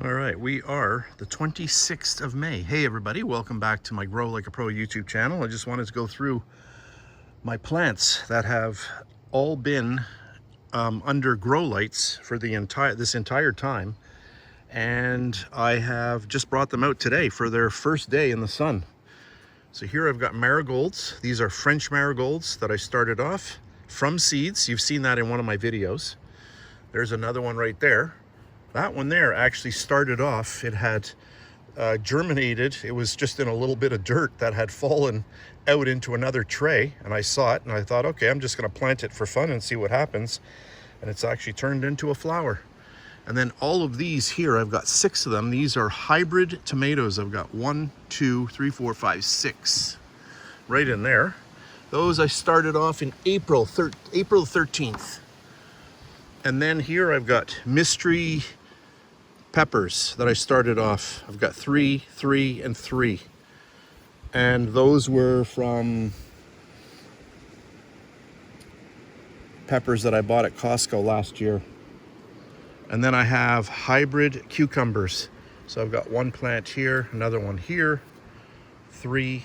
All right, we are the 26th of May. Hey everybody, welcome back to my Grow Like a Pro YouTube channel. I just wanted to go through my plants that have all been under grow lights for this entire time. And I have just brought them out today for their first day in the sun. So here I've got marigolds. These are French marigolds that I started off from seeds. You've seen that in one of my videos. There's another one right there. That one there actually started off, it had germinated. It was just in a little bit of dirt that had fallen out into another tray, and I saw it and I thought, okay, I'm just gonna plant it for fun and see what happens. And it's actually turned into a flower. And then all of these here, I've got 6 of them. These are hybrid tomatoes. I've got 1, 2, 3, 4, 5, 6 right in there. Those I started off in April 13th. And then here I've got mystery peppers that I started off. I've got 3, 3, and 3. And those were from peppers that I bought at Costco last year. And then I have hybrid cucumbers. So I've got 1 plant here, another one here, 3,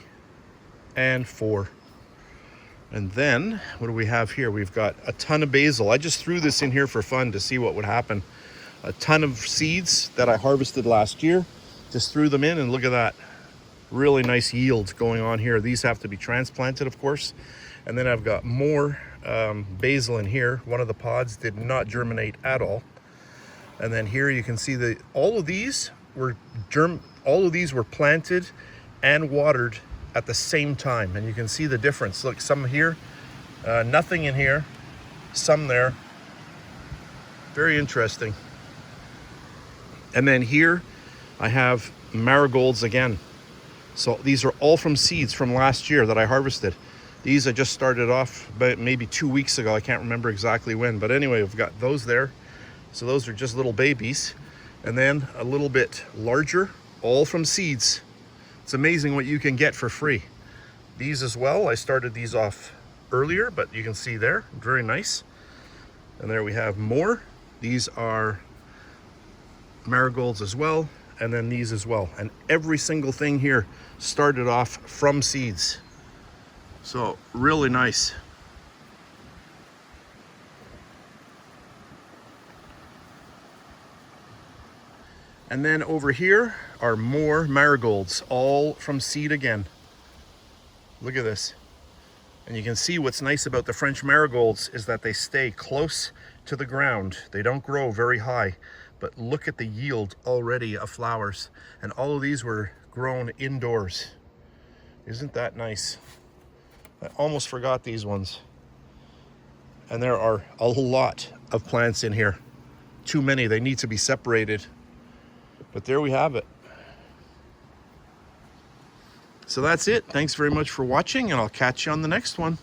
and 4. And then, what do we have here? We've got a ton of basil. I just threw this in here for fun to see what would happen. A ton of seeds that I harvested last year. Just threw them in and look at that. Really nice yield going on here. These have to be transplanted, of course. And then I've got more basil in here. One of the pods did not germinate at all. And then here you can see that all of these were planted and watered at the same time, and you can see the difference. Look, some here, nothing in here, some there. Very interesting. And then here I have marigolds again. So these are all from seeds from last year that I harvested. These I just started off about maybe 2 weeks ago. I can't remember exactly when, but anyway, I've got those there. So those are just little babies. And then a little bit larger, all from seeds. It's amazing what you can get for free. These as well, I started these off earlier, but you can see there, very nice. And there we have more. These are marigolds as well, and then these as well. And every single thing here started off from seeds. So really nice. And then over here are more marigolds, all from seed again. Look at this. And you can see what's nice about the French marigolds is that they stay close to the ground. They don't grow very high, but look at the yield already of flowers. And all of these were grown indoors. Isn't that nice? I almost forgot these ones. And there are a lot of plants in here. Too many, they need to be separated. But there we have it. So that's it. Thanks very much for watching, and I'll catch you on the next one.